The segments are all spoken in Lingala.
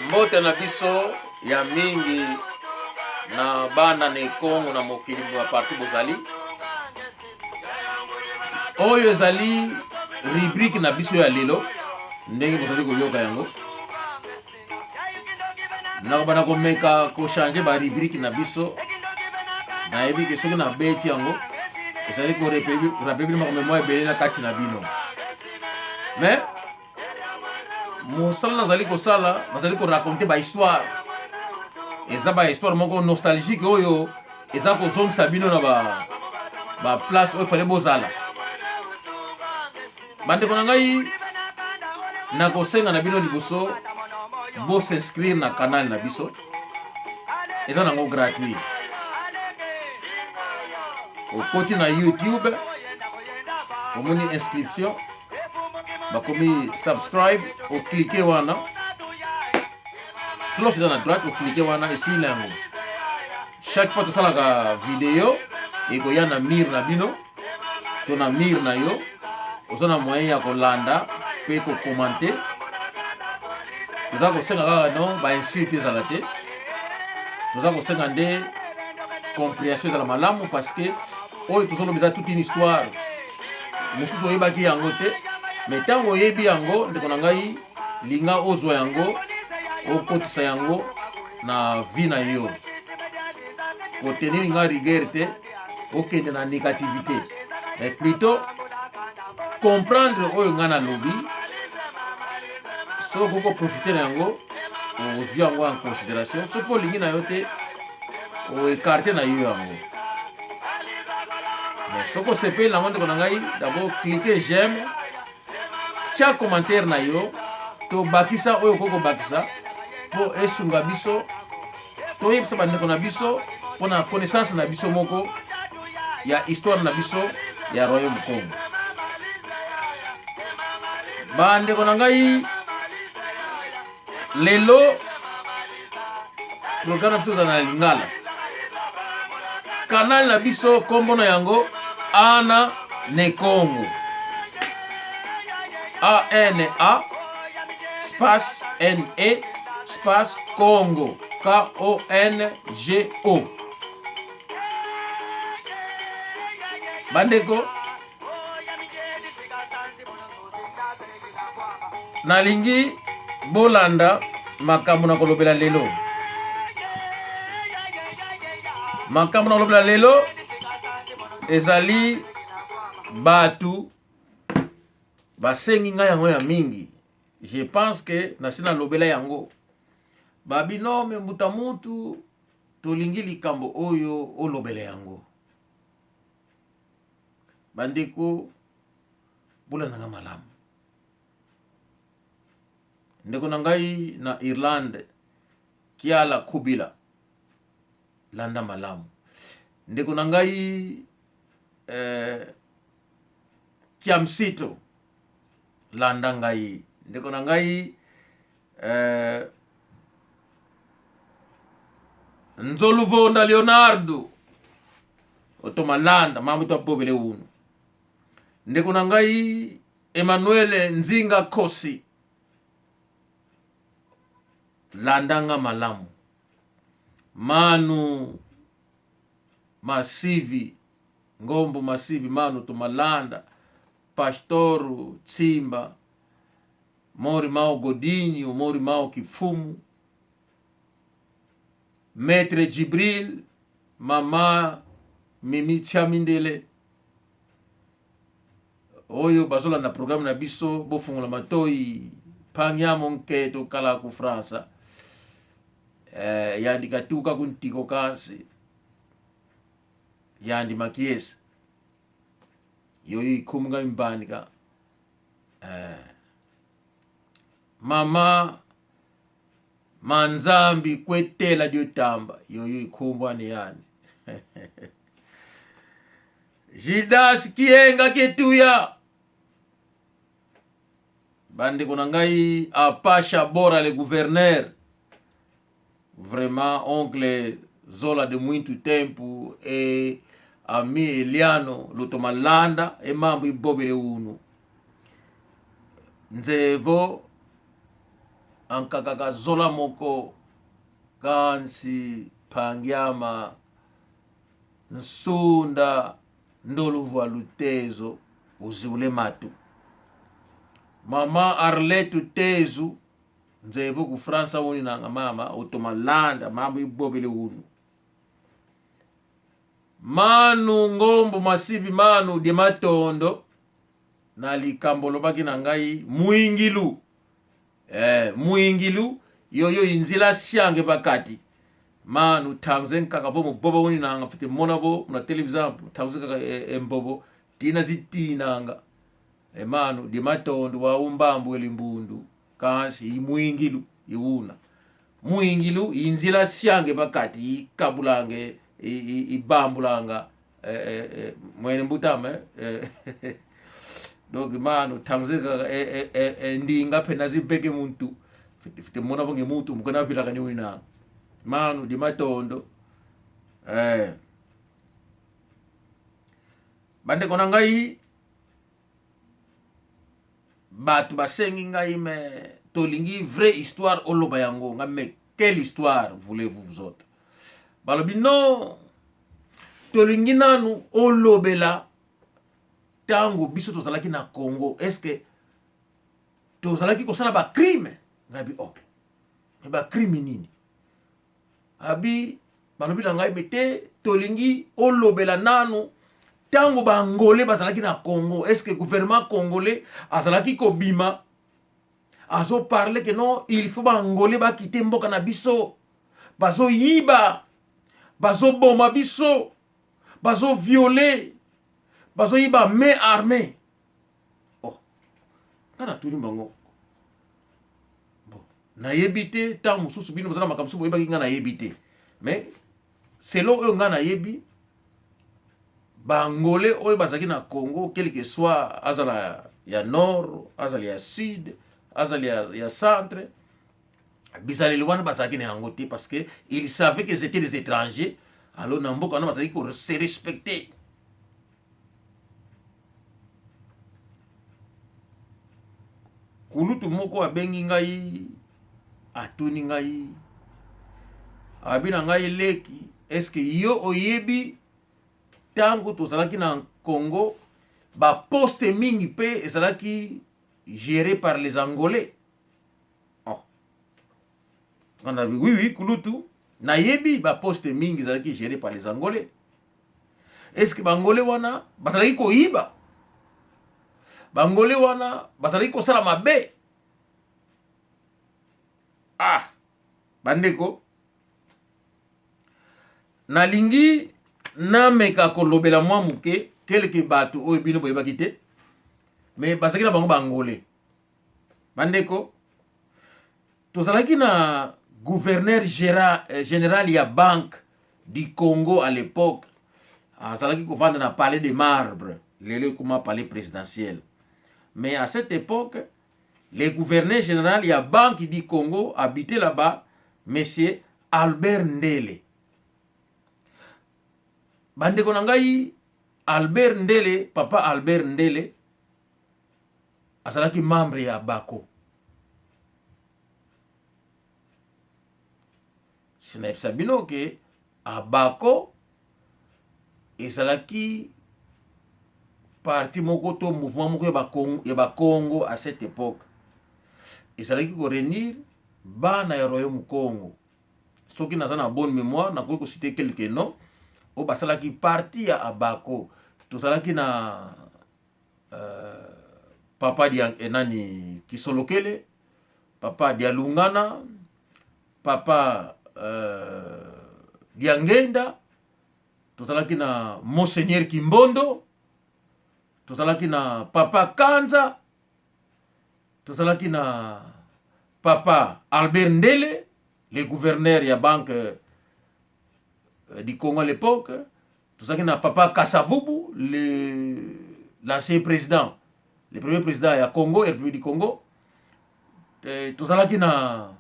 Mbote na biso ya mingi na bana na Kongo na mokili wa partout bozali. Oyo ezali rubrique na biso ya lelo ndenge bozali koyoka yango. Na bana ko meka ko changer ba rubrique na biso. Na yebi ke soki na beti yango ezali ko rappeler ma mémoire belé na kati na bino. Mais mosala nazali kosala nazali ko raconter ba histoire. Eza ba histoire moko nostalgique oyo eza ko zongisa bino na ba place oyo fallait bozala. Bande ko ngai na kosenga na bino liboso bo s'inscrire na canal na biso. Eza nango gratuit. Au côté na YouTube omoni inscription bakomi subscribe o cliquer wana cloche dans la droite o cliquer wana ici lango chaque fois to sala ka vidéo e ko yana mir na bino to na mir na yo ozona moyen ya kolanda pe ko commenter toza ko senga ka non ba insulte za te toza ko senga nde compréhension za la malamu parce que oyo tozolo biza toute une histoire mosusu oyebaki yango te mais tango oyebi yango ndeko na ngai linga ozwa yango okotisa yango na vie na yo kotenir nga rigueur te okende na négativité mais plutôt comprendre oyo nga na lobi so koko profiter na yango ozwi yango en considération so po lingi na yo te o écarter na yo yango. Mais ce que c'est la monde d'abord cliquer j'aime, tia commentaire na yo, to bakisa oyo koko bakisa, pour esunga biso, to yebisa bande ko na biso, pour na connaissance na biso moko, ya histoire na biso, ya royaume Congo. Bande ko ngai lelo programme biso za na lingala. Canal na biso kombo na yango Ana ne Congo. A-N-A space N-E space Congo. K-O-N-G-O. Bandeko nalingi bolanda makambo na kolobela lelo. Makambo na kolobela lelo ezali batu basengi nga yango ya mingi. Je pense que nasina lobela yango babino me mbuta mutu tolingi likambo oyo olobela yango. Bandeko bula nanga malamu. Ndeko na ngai na Irlande kiala kubila landa malamu. Ndeko na ngai Kiamsito landa ngai. Ndeko na ngai Nzoluvonda Leonardo otomalanda mamu to pobele unu. Ndeko na ngai Emmanuel Nzinga Kosi landanga malamu. Manu Masivi Ngombo Masivi Manu Tumalanda Pastoru Tsimba Mori Mao Godinho Mori Mao Kifumu Maître Jibril Mama Mimi Tiamindele oyo bazola na programme na biso bofungola matoi panya monke to kala ku France yandika tuka kuntiko kansi yandi makiesa yoyi kumga mbandika mama manzambi kwetela diotamba yoyi kumbwa ni yani Jidas kienga ketuya bande ko ngai Apasha Bora le gouverneur vraiment oncle Zola de muito tempo e ami Eliano Lutomalanda e mambo ibobele unu nzevo ankakaka zola moko kansi pangiama nsunda ndoluvu lutezo uziule matu mama Arlette tezu nzevo ku Fransa woni nanga mama utomalanda mama ibobele unu manu ngombo masivi manu de matondo na likambo lobaki na ngai muingilu muingilu yoyo inzila siange bakati manu tangzen kaka vo bobo woni nanga fite monabo na television tangzen kaka embobo tina zitinanga manu de matondo wa umbambu elimbundu kansi imuingilu iuna muingilu inzila siange bakati ikabulange ibambulanga mwene mbutame donc manu tangzeka ndinga pena zibeke muntu fite mona bonge muntu mukana pila kani wina manu di matondo bande kona ngai batu basengi ngai me tolingi vraie histoire oloba yango ngame quelle histoire voulez-vous vous autres balobi non tolingi nanu olobela tango biso tozalaki na Congo est-ce que tozalaki kosala ba crime ngabi ba crime nini abi balobi na ngai bete tolingi olobela nanu tango ba ngolais bazalaki na Congo est-ce que gouvernement congolais azalaki ko bima azo parler que non il faut ba ngolais ba quitter mboka na biso bazo yiba bazo boma biso bazo violer bazo yiba main armée kana tuni bango bon na yebite tant mususu bino bazana makamsu boyeba kinga na yebite mais selon eux nga na yebi bangolais oyo bazaki na Congo quel que soit azala ya nord azala ya sud azala ya centre bizaleli wana bazaki na yango te parce que ils savaient que c'était des étrangers alors na mboka wana bazaki ko se respecter kulutu moko abengi ngai atuni ngai abina ngai leki est-ce que yo oyebi tango tozalaki na Congo ba poste mingi pe ezalaki géré par les Angolais oui kulutu na yebi ba poste mingi ezalaki géré par les Angolais est-ce que bangolais wana bazalaki ko iba bangolais wana bazalaki ko sala mabe bandeko nalingi nameka kolobela mwa muke keleke batu oyo bino boyebaki te mais bazalaki na bango bangolais bandeko tozalaki na gouverneur général ya banque du Congo à l'époque azalaki kovanda na palais de marbre lelo kuma palais présidentiel mais à cette époque le gouverneur général ya banque du Congo habitait là-bas monsieur Albert Ndele bandeko na ngai Albert Ndele papa Albert Ndele azalaki membre ya Bako sinayebisa bino ke Abako ezalaki parti moko to mouvement moko ya Bakongo à cette époque ezalaki ko réunir bana ya royaume Congo soki naza na bonne mémoire nakoki kociter quelques noms o basalaki parti ya Abako tozalaki na papa dia enani Kisolokele papa dia Lungana papa Diangenda tozalaki na Monseigneur Kimbondo tozalaki na papa Kanza tozalaki na papa Albert Ndele le gouverneur ya banque du Congo à l'époque tozalaki na papa Kasavubu l'ancien président le premier président ya Congo et République du Congo tozalaki na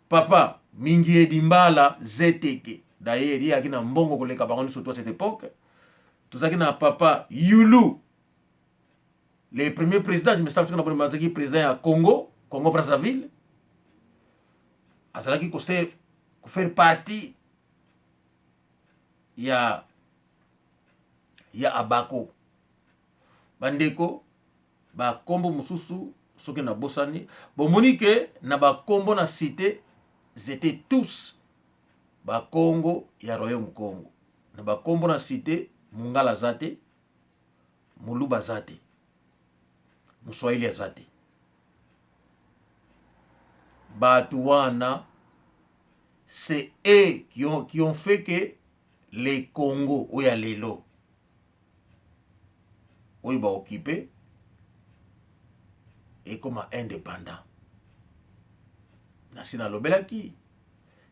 papa Mingi Edimbala Zeteke d'ailleurs il y a qui na mbongo koleka bango surtout à cette époque tozalaki na papa Yulu le premier président, je me semble que le président ya Congo Brazzaville, azalaki ko faire partie ya Abako. Bandeko ba kombo mususu soki na bosani bomoni ke na ba kombo na cité étaient tous ba Congo ya Royaume Congo. Na ba kombo na cité Mungala zate, Muluba zate, Muswahili azate. Batouana, c'est eux qui ont fait que les Congo, où il y a les lots, où il va occuper, et comme indépendant. Nasina Lobelaki,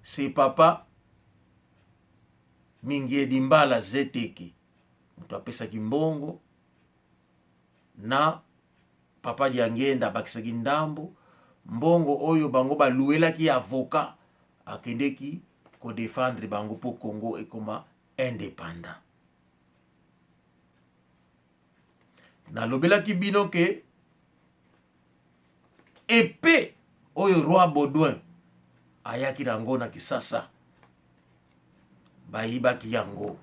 c'est papa Mingie Dimbala Zeteki, Mutapesa Kimbongo, na papa Diangenda Bakisaki Ndambo, mbongo oyo bango baluelaki avocat akendeki ko défendre bango pour Congo et comme indépendant. Na lobelaki bino ke épée oyo roi Baudouin ayaki nango na Kisasa bayibaki yango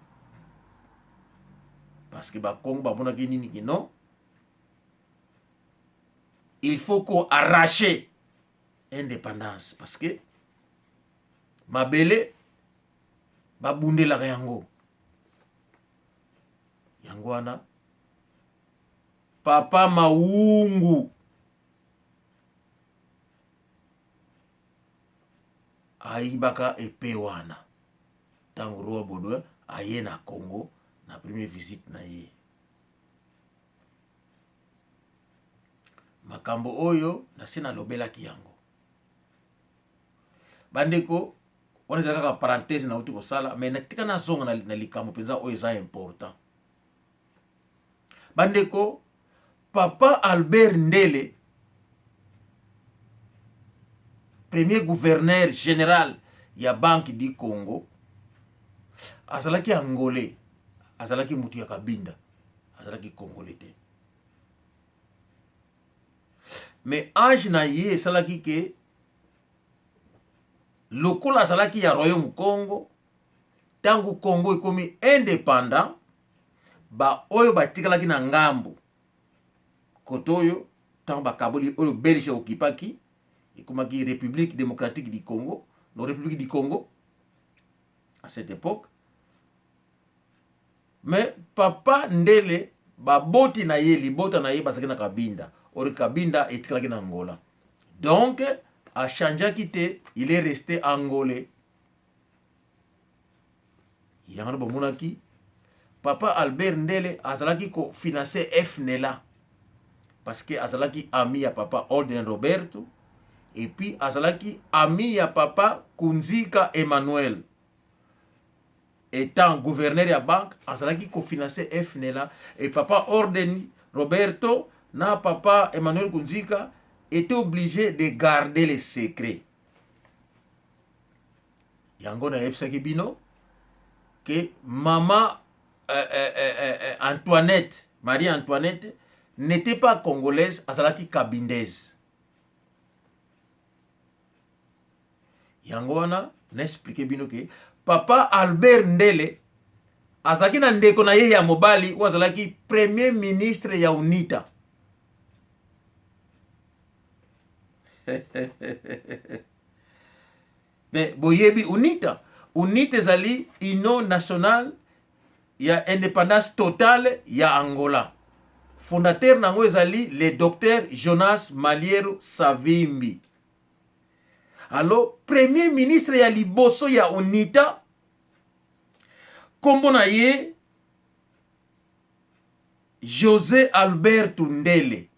parce que ba Congo bamonaki nini ki non, il faut qu'on arrache indépendance parce que mabele babundela yango wana papa Maungu aibaka épée wana tango roi Baudouin aye na Congo na première visite na ye. Makambo oyo na sina lobelaki yango. Bandeko, on est kaka parenthèse na uti ko sala, mais natika na zonga na likambo penza oyo eza important. Bandeko, papa Albert Ndele, premier gouverneur général ya Banque du Congo, azalaki angolais, azalaki mutu ya Kabinda, azalaki congolais te. Mais âge na ye salaki ke lokola salaki ya Royaume Congo, tangu Congo ikomi indépendant, ba oyo batikalaki na ngambo kotoyo tango bakaboli oyo Belge okipaki ikomaki République démocratique du Congo, la République du Congo à cette époque. Mais papa Ndele baboti na ye libota na ye basaki na Kabinda. Or Kabinda etikalaki na Angola. Donc a changé quitté, il est resté angolais. Yangana bomonaki papa Albert Ndele azalaki ko financer FNELA parce que azalaki ami à papa Olden Roberto et puis azalaki ami à papa Kunzika Emmanuel. Étant gouverneur à banque, azalaki ko financer FNELA et papa Olden Roberto na papa Emmanuel Kunzika était obligé de garder les secrets. Yango na yebisaki bino que maman Antoinette, Marie-Antoinette, n'était pas congolaise, azalaki kabindaise. Yango wana n'explique bino que papa Albert Ndele azalaki na ndeko na ye ya mobali ou azalaki premier ministre ya UNITA. Mais boyebi UNITA ezali union nationale ya indépendance totale ya Angola. Fondateur nango ezali le docteur Jonas Maliero Savimbi. Alors premier ministre ya liboso ya UNITA kombo na ye José Albert Ndele.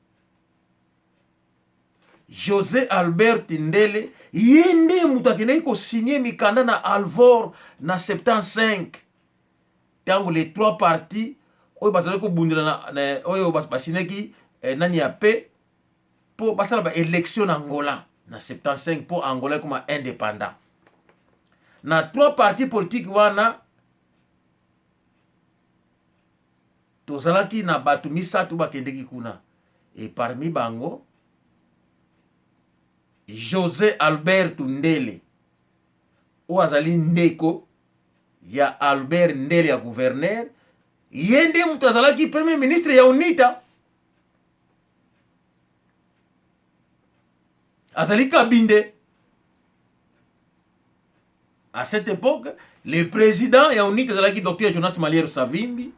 José Albert Ndele yende mutakene ko signer mikanda na Alvor na 75. Tango les trois partis oyo bazali ko bundela na oyo basineki nani ya paix pour basala ba élection na Angola na 75 pour Angola comme indépendant. Na trois partis politiques wana tozalaki na batu misatu bakendeki kuna. Et parmi bango, José Albert Ndele, ou azali ndeko, ya Albert Ndele ya gouverneur, yende mutu azalaki premier ministre ya UNITA. Azali Kabinde. À cette époque, le président ya UNITA azalaki Dr Jonas Maliero Savimbi.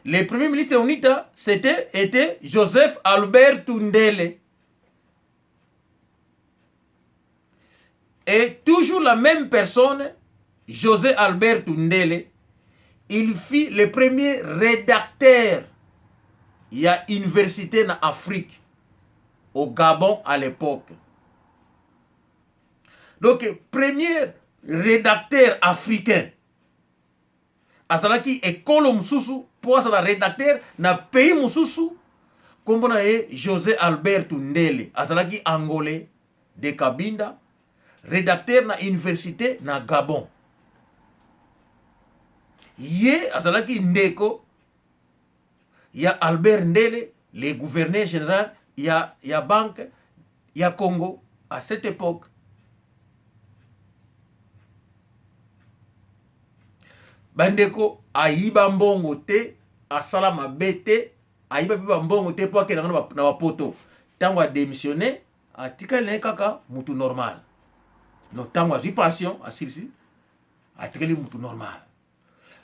Le premier ministre ya UNITA était Joseph Albert Ndele. Et toujours la même personne, José Albert Ndele, il fut le premier rédacteur il y a université en Afrique, au Gabon à l'époque. Donc, premier rédacteur africain, azalaki école mususu pour être rédacteur na pays mususu, comme on a José Albert Ndele, azalaki angolais de Cabinda, rédacteur na université na Gabon. Ye azalaki ndeko ya Albert Ndele, le gouverneur général ya banque ya Congo à cette époque. Bandeko ayiba mbongo te, asala mabe te, ayiba biba mbongo te po akena na bapoto. Tango a démissionné, atika le kaka mutu normal. No tango a pension asirisi, atika le mutu normal.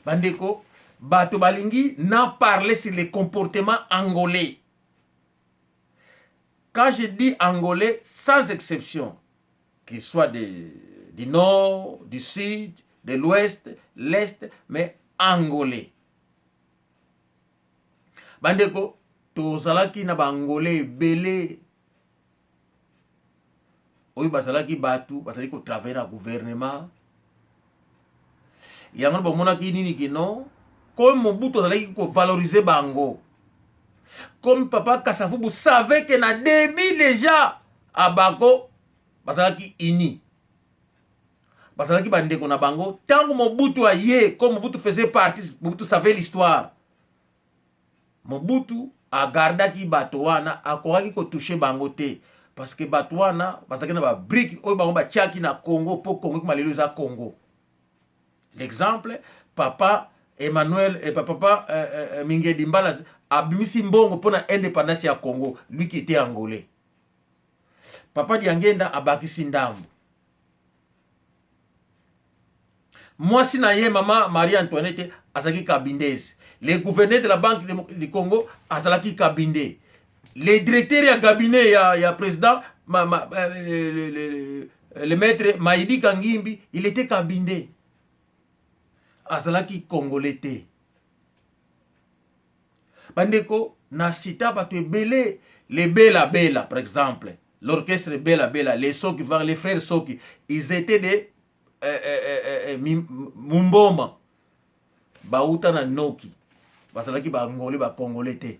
Bandeko, bato balingi n'a parlé sur le comportement angolais. Quand je dis angolais, sans exception, qu'il soit du nord, du sud, de l'ouest, l'est, mais angolais. Bandeko, tozalaki na bangolais belé. Oyo bazalaki batu, bazalaki ko travailler na gouvernement. Yango bamonaki nini kino, comme Mobutu azalaki ko valoriser bango. Comme Papa Kasavubu savait que na début déjà à Bako bazalaki ini. Bazalaki bandeko na bango, tango Mobutu aye, comme Mobutu faisait partie, Mobutu savait l'histoire. Mobutu a gardaki bato wana, akoraki ko toucher bango te. Parce que bato wana, bazalaki na ba brique, oyo bango ba tiaki na Congo, po Congo kuma lelo za Congo. L'exemple, Papa Emmanuel et Papa Mingedi Mbala abimisi mbongo pour la indépendance ya Congo, lui qui était angolais. Papa Diangenda abakisi ndambo. Moi si na ye maman Marie-Antoinette azaki Kabindese. Le gouverneur de la Banque du Congo azalaki Kabinde. Le directeur ya cabinet ya président le maître Maïdi Kangimbi, il était Kabinde. Azalaki congolais te. Bandeko na sita bato ebele, les Bela Bela par exemple, l'orchestre Bela Bela, les Soki, les frères Soki, ils étaient des Mumboma, Bauta na Noki, bazalaki ba angolais ba congolais te.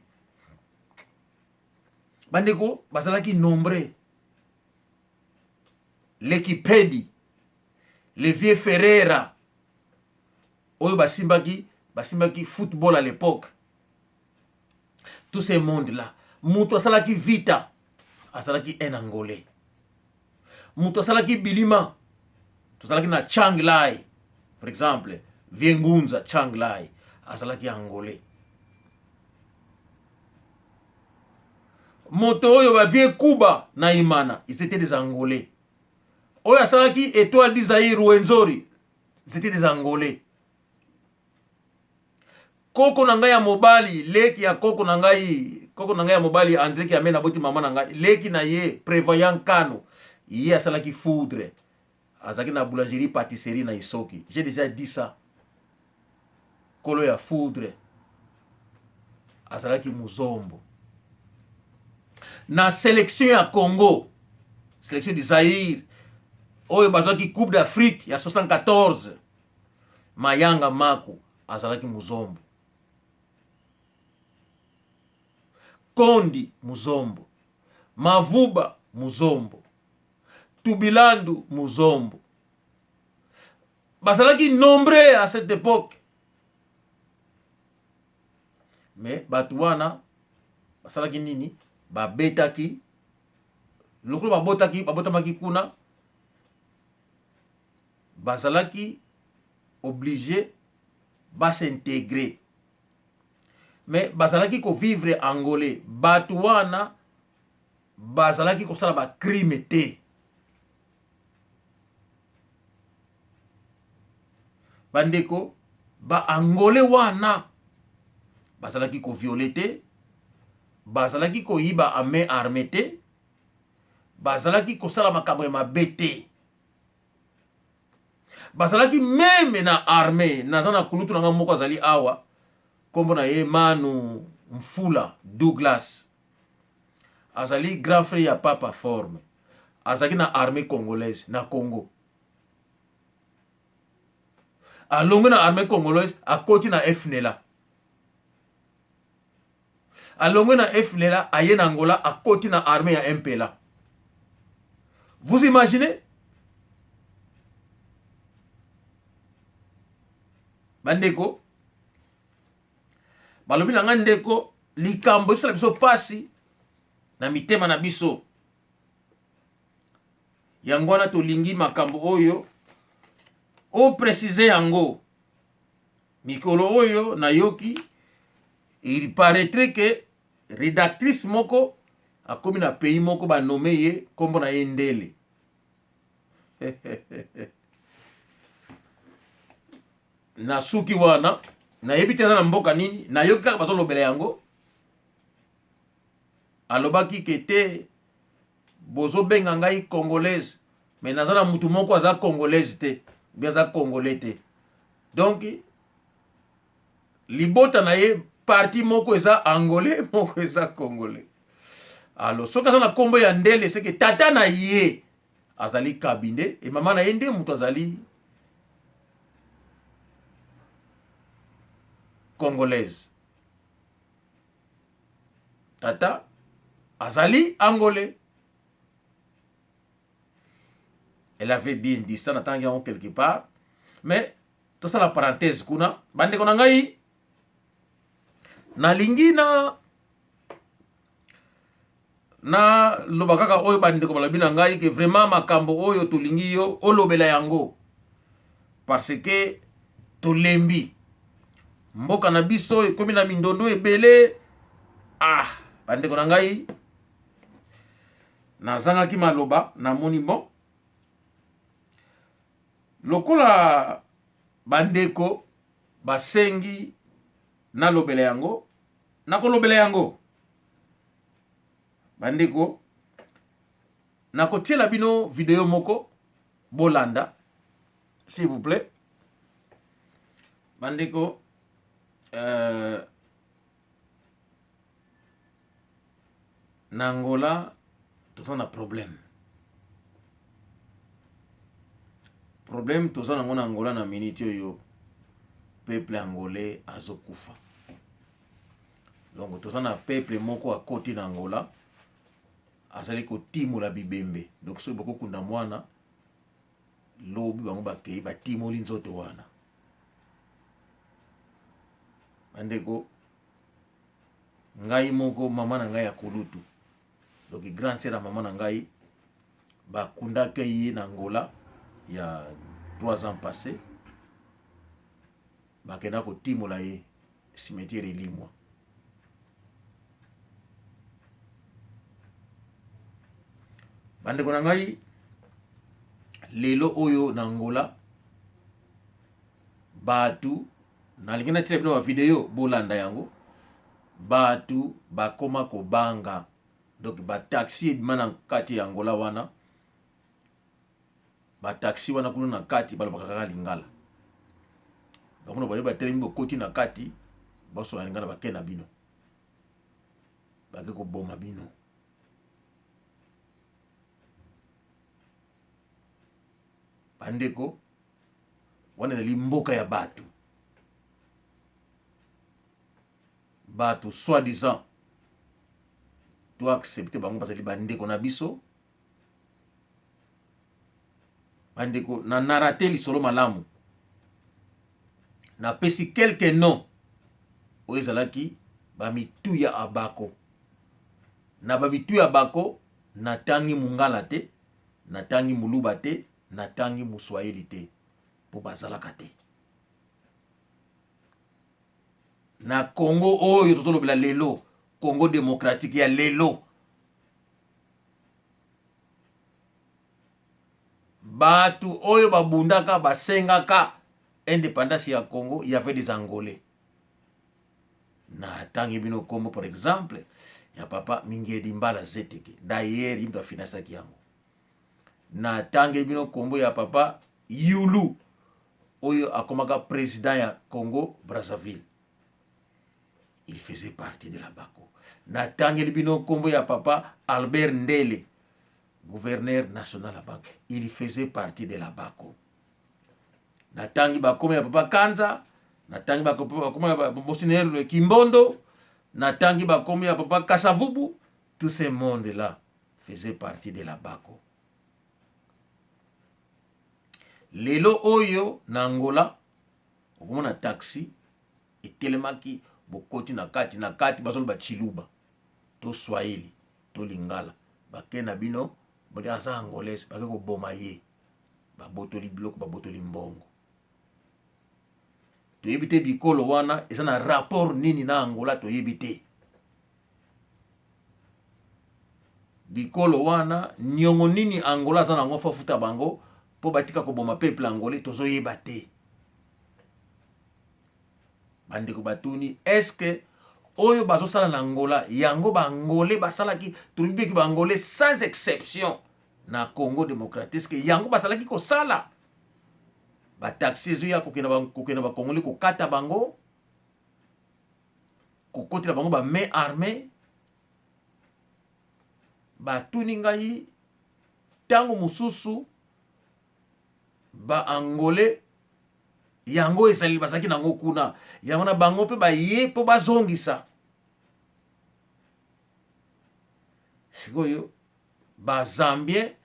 Bandeko bazalaki nombreux, l'Ekipedi, les vieux Ferreira, oyo basimbaki football à l'époque. Tout ce monde-là. Mutu asalaki vita, asalaki un angolais. Mutu asalaki bilima, asalaki na Chiang Lai, par exemple, Viengunza Chiang Lai, asalaki angolais. Moto oyo ba vie Kuba na Imana, ils étaient des angolais. Oyo asalaki étoile d'Isaïe Rwenzori, ils étaient des angolais. Koko na ngai ya mobali, leki ya koko na ngai ya mobali André ki amena boti mama na ngai, leki na ye prévoyant Kano, ye asalaki foudre. Azaki na boulangerie pâtisserie na Isoki. J'ai déjà dit ça. Kolo ya foudre. Asalaki Muzombo. Na sélection ya Congo, sélection du Zaïre, oyo bazaki Coupe d'Afrique ya 74. Mayanga Maku azalaki Muzombo. Kondi Muzombo, Mavuba Muzombo, Tubilandu Muzombo. Bazalaki nombreux à cette époque. Mais Batouana, bazalaki nini? babetaki lokolo babotamaki kuna bazalaki obligé s'intégrer mais bazalaki ko vivre angolais bato wana bazalaki kosala ba crime te bandeko ba angolais wana bazalaki ko violer te bazalaki ko yiba a main armée te bazalaki kosala makambo ya mabe te bazalaki meme na armée naza na kulutu nanga moko azali awa kombo na ye Manu Mfula Douglas azali grand frère ya papa forme azalaki na armée congolaise na Congo alongo na armée congolaise akoti na FNLA alongo na FNLA aye na Angola akoti na armée ya MPLA. Vous imaginez? Bandeko balobi na nga ndeko likambo esala biso pasi na mitema na biso yango wana tolingi makambo oyo o préciser yango mikolo oyo nayoki il paraîtrait que rédactrice moko akomi na pays moko banome ye kombo na ye Ndele na suki wana nayebi te na mboka nini nayoki kaka bazolobela yango alobaki ke te bozobenga ngai congolaise mais naza na mutu moko aza congolaise te bi aza congolais te donc libota na ye parti moko eza angolais moko eza congolais. Alors soki aza na kombo ya Ndele seke tata na ye azali Kabinde e mama na ye nde mutu azali congolaise. Tata azali angolais. Elle avait bien dit ça, n'attendant quelque part. Mais tout ça la parenthèse kuna bande kona ngai na lingina na lobakaka oyo bande ko balabi na ngai que vraiment makambo oyo tolingi yo olobela yango parce que tolembi mboka na biso ekomi na mindondo ebele bande ko na ngai nazangaki maloba na moni bon lokola bandeko basengi na lobele yango nakolobele yango bandeko nakotiela bino video moko bolanda s'il vous plaît bandeko na Angola toza na problème toza nango na Angola na minute oyo peuple angolais azokufa. Donc toza na peuple moko a côté na Angola azali kotimula bibembe donc so boko kunda mwana lobi bango bakei batimoli nzoto wana bandeko ngai moko mama na ngai ya kulutu donc grand sœur mama na ngai bakundaka ye na Angola il y a 3 ans passés bakenda kotimula ye cimetière elimwa bandeko na ngai lelo oyo na Angola batu nalingi natia bino ba video bolanda yango batu bakoma kobanga donc ba taxi ebima kati ya Angola wana ba taxi wana kuna na kati balobaka kaka lingala bakono bayo batelemi bokoti na kati baso lingala bakena bino bake koboma bino bandeko wana ezali mboka ya batu soi-disant to accepter bango bazali bandeko na biso bandeko na narate lisolo malamu na pesi quelques noms oyo ezalaki bamitu ya abako na babitu ya bako natangi mungala te, natangi muluba te, natangi muswahili te, po bazalaka te. Na Congo oyo tozolobela lelo, Congo démocratique ya lelo, batu oyo babundaka basengaka indépendance ya Congo, il y avait des Angolais. Na tangi bino kombo par exemple ya papa Mingedi Mbala Zeteke, d'ailleurs il doit financer yango. Na tangi bino kombo ya papa Yulu oyo akomaka président ya Congo Brazzaville, il faisait partie de la Bako. Na tangi bino kombo ya papa Albert Ndele, gouverneur national à Bako, il faisait partie de la Bako. Na tangi bakomo ya papa Kanza, na tangi bakomo ya Monseigneur Kimbondo, na tangi bakomo ya papa Kasavubu, tous ces mondes-là faisaient partie de la Bako. Lelo oyo na Angola, okomona taxi etelemaki bokoti na kati bazolo ba chiluba, to Swahili, to Lingala, bakena bino bodi asa angolaise, bake ko boma ye, ba botoli biloko, ba botoli mbongo. To yebite bikolo wana eza na rapport nini na Angola, to yebite bikolo wana nyongo nini Angola za na ngofa futa bango po batika ko boma peuple angolais, tozo yebate. Bandeko batuni, est-ce que oyo bazo sala na Angola yango ba angolais basalaki, tolibeki ba angolais sans exception na Congo démocratique, est-ce que yango basalaki ko sala ba taxi zo ya kokena ba congolais ko kata bango, ko kotela bango ba main armée, ba tuni ngai tango mususu ba angolais yango esali basaki nango kuna, yango na bango pe ba ye po bazongisa. Sikoyo ba Zambien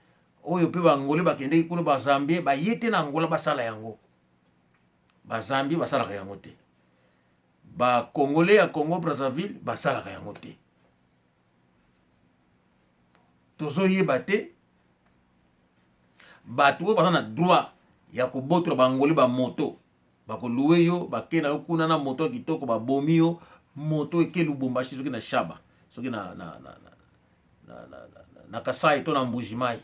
oyo pe ba angolais bakende kuna, ba Zambien ba yete na Angola basala yango, ba Zambien basala yango te, ba Congolais ya Congo Brazzaville basala yango te. Tozo yeba te batu oyo baza na droit ya kobotola bangoli ba moto, bakoluwe yo bakena yo kuna na moto kitoko, babomi yo moto eke Lubumbashi, soki na Shaba, soki na Kasai to na Mbujimai.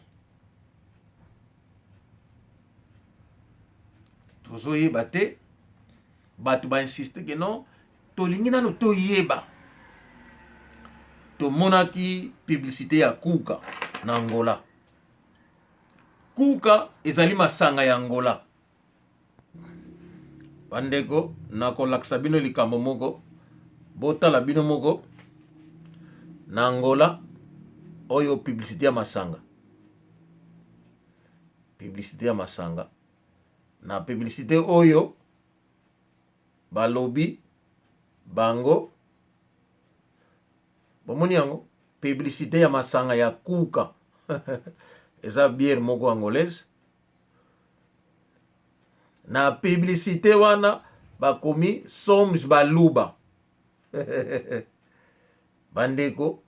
Tozo yeba te batu ba insiste que non, tolingi nano to yeba. To monaki publicité ya Kuka na Angola. Kuka ezali masanga ya Angola. Bandeko nakolakisa bino likambo moko, botala bino moko na Angola oyo publicité ya masanga. Publicité ya masanga. Na publicité oyo balobi bango bomoni yango, publicité ya masanga ya Kuka. Eza bière moko angolaise. Na publicité wana bakomi sommes baluba. Bandeko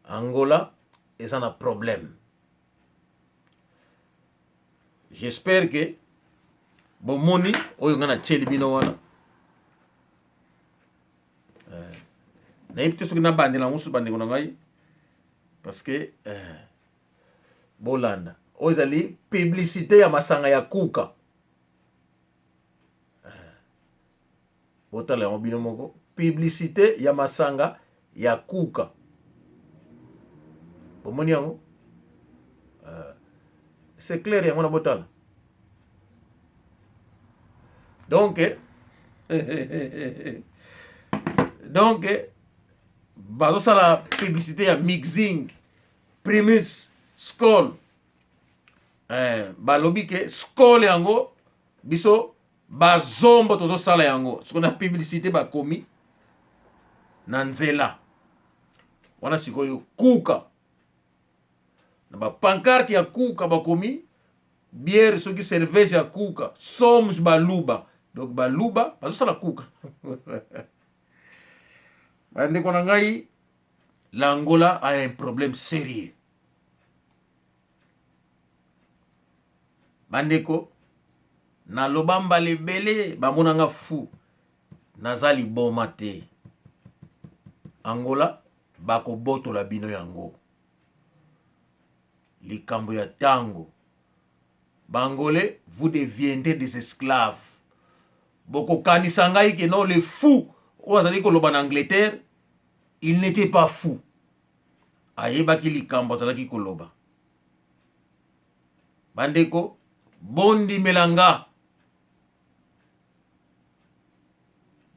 Angola eza na problème. J'espère que bomoni oyo ngana tsheli bino wana. Na yipite soki na bandela musu bandeko na ngai, parce que bolanda oyo ezali publicité ya masanga ya Kuka. Botala yango bino moko, publicité ya masanga ya Kuka. Bomoni yango, c'est clair yango na botala. Donc bazosala publicité ya Mixing, Primus, Skol. Balobi ke Skol yango biso bazombo tozosala yango. Siko na publicité bakomi na nzela wana sikoyo Kuka. Na ba pancarte ya Kuka bakomi bière soki cerveza ya Kuka, sommes baluba. Donc baluba bazosala Kuka. Bandeko na ngai, l'Angola a un problème sérieux. Bandeko, na lobamba lebele, bamonanga fou, nazali boma te. Angola, bako boto la bino yango. Likambo ya tango. Bangolais, vous deviendrez des esclaves. Boko kanisangai que non, les fous, ou azali ko loba en Angleterre, il n'était pas fou. Ayebaki likambo azalaki koloba. Bandeko, bondi melanga.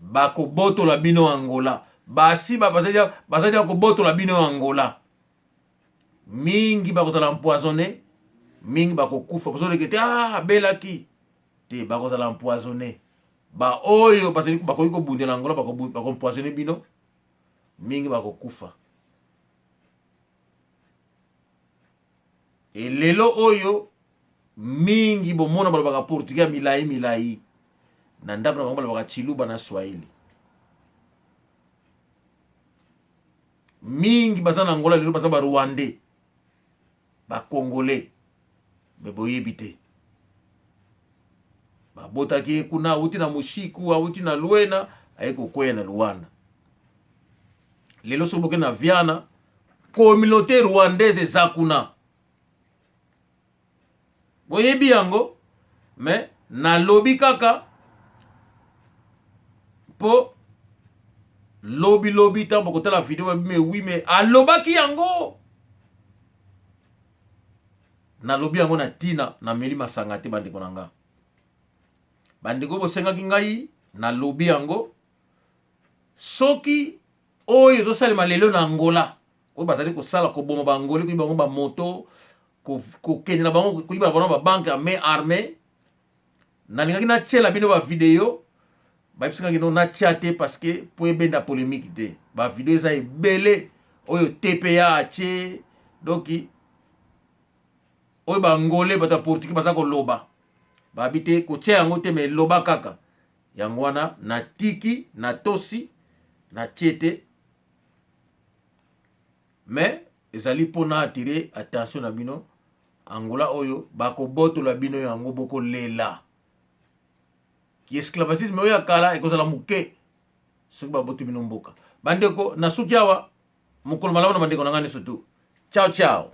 Bako boto la bino Angola. Basi basadia ko boto la bino Angola. Mingi bako zala empoisonné. Mingi bako kufa. Parce que belaki. Te bako zala empoisonné. Ba oyo basali bako yiko bundela Angola bako empoisonné bino. Mingi bako kufa. Et lelo oyo mingi bomona balobaka portugais milai. Na ndako na bango balobaka chiluba na swahili. Mingi baza na Angola lelo baza ba Rwandais. Ba Congolais. Me boyebi te. Ba botaki kuna uti na Mushiku, uti na Luena, ayeko kwea na Luanda. Lelo soboke na Viana, communauté rwandaise eza kuna. Boyebi yango, mais na lobi kaka po lobi tambo kota la vidéo mais oui mais alobaki yango. Na lobi yango na tina na meli masanga te bandeko nanga. Bandeko bosengaki ngai na lobi yango soki oyo ezosalema lelo na Angola. Oyo bazali kosala koboma bangoli ko bango ba moto ko kende na bango ko iba bango ba banque armée. Na lingaki na tchela bino ba vidéo. Ba pisingaki no na tchate parce que po ebenda polémique te. Ba vidéo eza ebele oyo TPA ache donc oyo bangolais bata portugais baza ko loba. Ba bité ko tche yango te me loba kaka. Yango wana na tiki na tosi na tchete. Mais ezali pona attirer attention na bino Angola oyo bako boto la bino yango boko lela. Ki esclavagisme oyo akala ekozala muke soki baboto bino mboka. Bandeko nasuki awa mukolo malamu na bandeko nangani surtout. Ciao ciao.